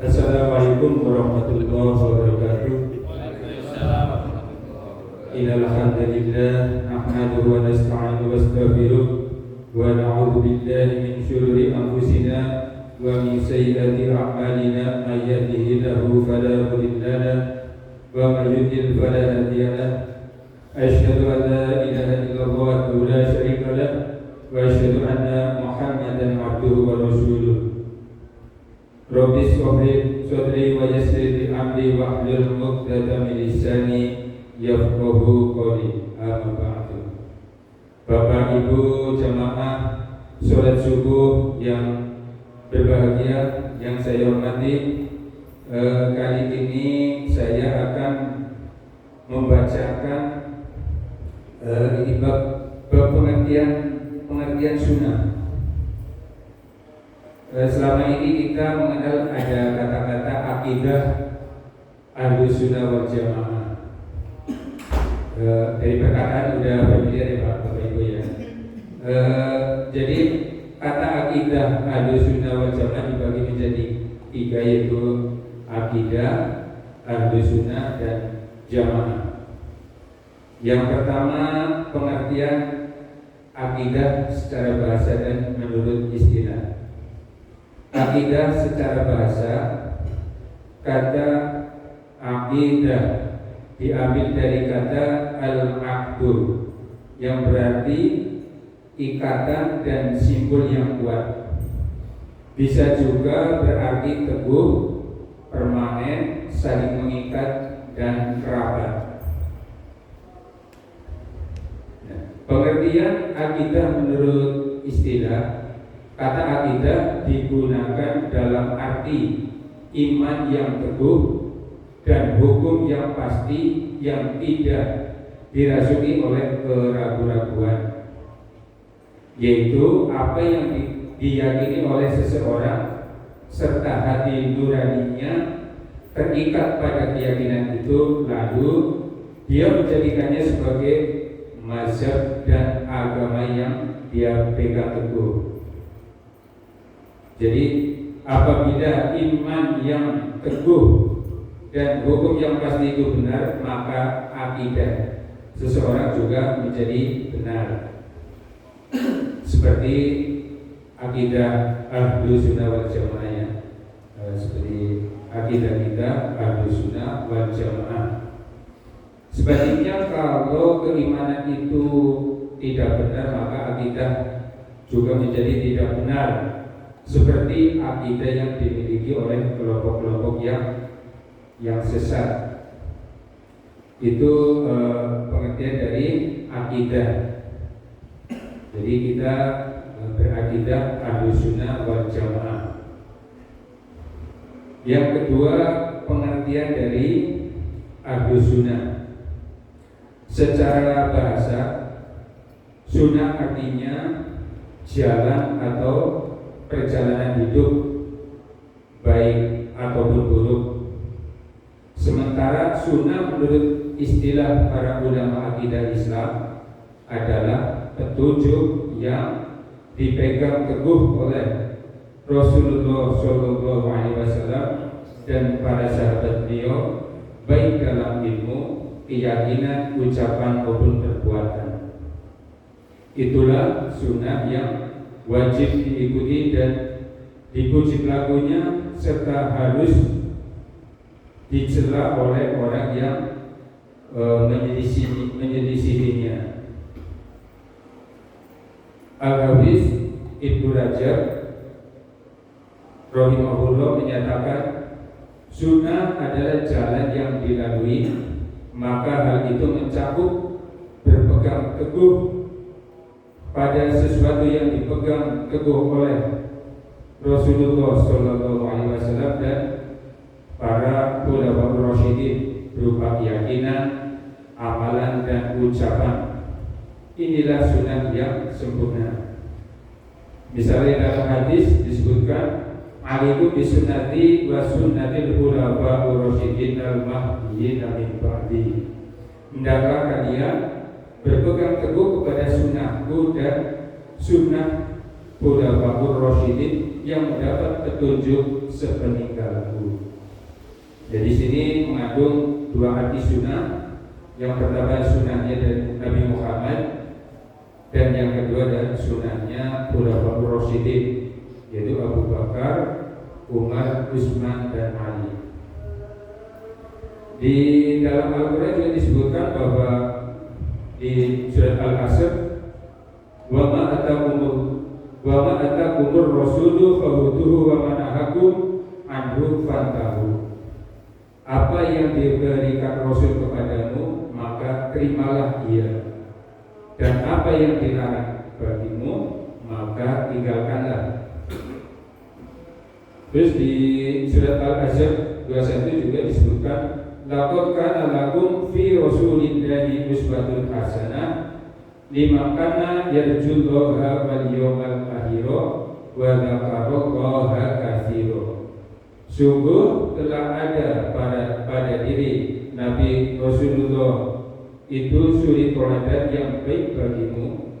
Assalamualaikum warahmatullahi wabarakatuh. Innal hamdalillah nahmaduhu wa nasta'inuhu wa nastaghfiruh wa na'udzu billahi min shururi anfusina wa min sayyiati a'malina may yahdihillahu fala mudilla lahu wa may yudlil fala hadiya lahu. Asyhadu an la ilaha illallah wahdahu la syarika lahu wa asyhadu anna Muhammadan abduhu wa rasuluh. Rabbi shrah sadri wa yassir li amri wahlul 'uqdatam min lisani yafqahu qawli. Amma ba'du. Bapak Ibu jamaah salat subuh yang berbahagia yang saya hormati, kali ini saya akan membacakan ini bab pengertian sunnah. Selama ini kita mengenal ada kata-kata akidah Ahlus Sunnah wal Jamaah. Dari perkataan udah familiar ya Bapak Ibu ya. Jadi kata akidah Ahlus Sunnah wal Jamaah dibagi menjadi tiga, yaitu akidah Ahlus Sunnah dan Jamaah. Yang pertama, pengertian akidah secara bahasa dan menurut istilah. Akidah secara bahasa, kata akidah diambil dari kata al-aqdu yang berarti ikatan dan simpul yang kuat. Bisa juga berarti teguh, permanen, saling mengikat dan kerabat. Pengertian akidah menurut istilah, kata akidah digunakan dalam arti iman yang teguh dan hukum yang pasti yang tidak dirasuki oleh keraguan-raguan, yaitu apa yang diyakini oleh seseorang serta hati nuraninya terikat pada keyakinan itu, lalu dia menjadikannya sebagai mazhab dan agama yang dia pegang teguh. Jadi apabila iman yang teguh dan hukum yang pasti itu benar, maka akidah seseorang juga menjadi benar. Seperti akidah Ahlus Sunnah wal Jamaah ya. Seperti akidah kita Ahlus Sunnah wal Jamaah. Sebaliknya kalau keimanan itu tidak benar, maka akidah juga menjadi tidak benar. Seperti akidah yang dimiliki oleh kelompok-kelompok yang sesat. Itu pengertian dari akidah. Jadi kita berakidah Ahlus Sunnah wal Jamaah. Yang kedua, pengertian dari Ahlus Sunnah. Secara bahasa, sunnah artinya jalan atau perjalanan hidup, baik ataupun buruk. Sementara sunnah menurut istilah para ulama akidah Islam adalah petunjuk yang dipegang teguh oleh Rasulullah SAW dan para sahabat beliau, baik dalam ilmu, keyakinan, ucapan maupun perbuatan. Itulah sunnah yang wajib diikuti dan dipuji pelakunya serta harus dicela oleh orang yang menyelisihinya. Al-Hafiz Ibnu Rajab rahimahullah menyatakan, sunnah adalah jalan yang dilalui, maka hal itu mencakup berpegang teguh pada sesuatu yang dipegang teguh oleh Rasulullah SAW dan para ulama rasyidin berupa keyakinan, amalan dan ucapan. Inilah sunnah yang sempurna. Misalnya dalam hadis disebutkan, alaikum bisunnati wa sunnatil khulafa'ir rasyidin al-mahdiyyin min ba'di. Hendaklah kalian berpegang teguh kepada sunnahku dan sunnah khulafa'ir rasyidin yang mendapat petunjuk sepeninggalku. Jadi sini mengandung dua arti sunnah. Yang pertama sunnahnya dari Nabi Muhammad, dan yang kedua adalah sunnahnya Khulafaur Rasyidin, yaitu Abu Bakar, Umar, Utsman, dan Ali. Di dalam Al-Quran juga disebutkan bahwa di surat Al-Asr, wa ma atakumur rasulu fahutuhu wa ma nahakum anhu fantahu. Apa yang diberikan Rasul kepadamu, maka terimalah ia, dan apa yang dilarang bagimu, maka tinggalkanlah. Terus di surat Al-Ahzab 21 juga disebutkan, laqad kana lakum fi rasulillahi uswatun hasanah liman kana yarjullaha wal yawmal akhir wa dzakarallaha katsiran. Sungguh telah ada pada diri Nabi Rasulullah itu suri teladan yang baik bagimu,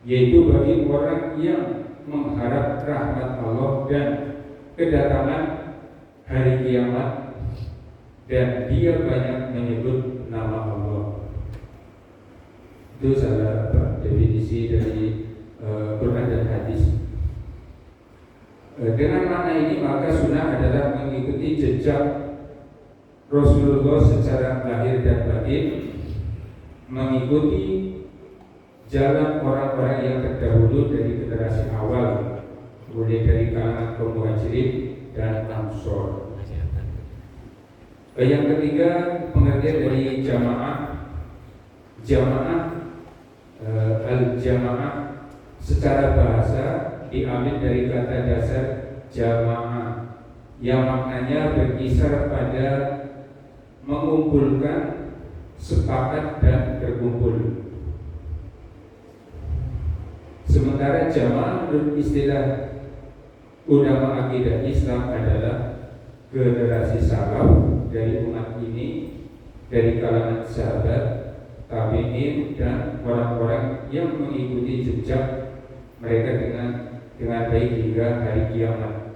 yaitu bagi orang yang mengharap rahmat Allah dan kedatangan hari kiamat, dan dia banyak menyebut nama Allah. Itu salah definisi dari Quran dan hadis. Dengan makna ini maka sunnah adalah mengikuti jejak Rasulullah secara lahir dan batin, mengikuti jalan orang-orang yang terdahulu dari generasi awal, mulai dari kalangan kaum Muhajirin dan Ansor. Yang ketiga, pengertian dari jamaah. Al-jamaah secara bahasa diambil dari kata dasar jamaah yang maknanya berkisar pada mengumpulkan, sepakat, dan berkumpul. Sementara jamaah menurut istilah ulama akidah Islam adalah generasi salaf dari umat ini, dari kalangan sahabat, tabi'in, dan orang-orang yang mengikuti jejak mereka dengan baik hingga hari kiamat,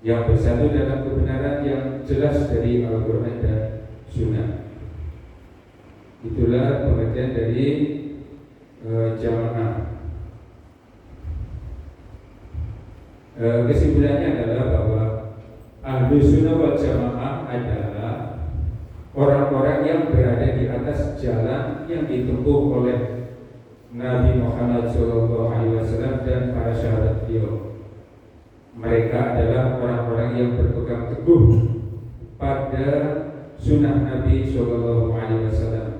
yang bersatu dalam kebenaran yang jelas dari Al-Quran dan Sunnah. Itulah pengertian dari jamaah. Kesimpulannya adalah bahwa Ahlus Sunnah wal Jamaah adalah orang-orang yang berada di atas jalan yang ditempuh oleh Nabi Muhammad SAW dan para sahabat beliau. Mereka adalah orang-orang yang berpegang teguh pada sunnah Nabi SAW.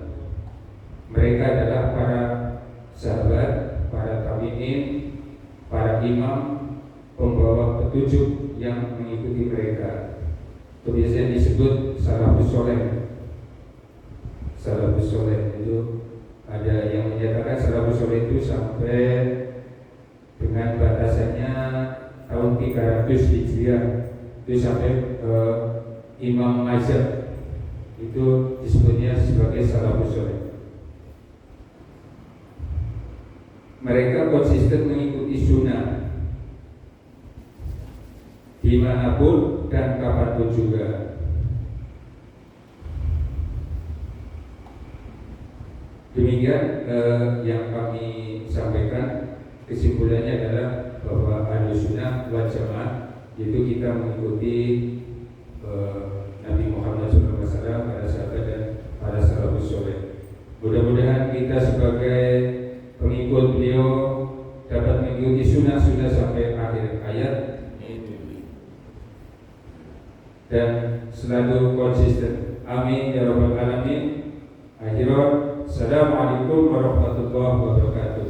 Mereka adalah para sahabat, para tabi'in, para imam, pembawa petunjuk yang mengikuti mereka. Itu biasanya disebut salafus soleh. Salafus soleh itu ada yang menyatakan salafus soleh itu sampai dengan batasannya tahun 300 Hijriah, itu sampai Imam Mazhab itu disebutnya sebagai salafus soleh. Mereka konsisten mengikuti sunnah dimanapun dan kapanpun juga. Demikian yang kami sampaikan. Kesimpulannya adalah bahwa Ahlus Sunnah wal Jamaah yaitu kita mengikuti Nabi Muhammad SAW, para sahabat dan para salafus soleh. Mudah-mudahan kita sebagai pengikut beliau dapat mengikuti sunnah-sunnah sampai akhir hayat dan selalu konsisten. Amin ya rabbal alamin. Akhirat, assalamualaikum warahmatullahi wabarakatuh.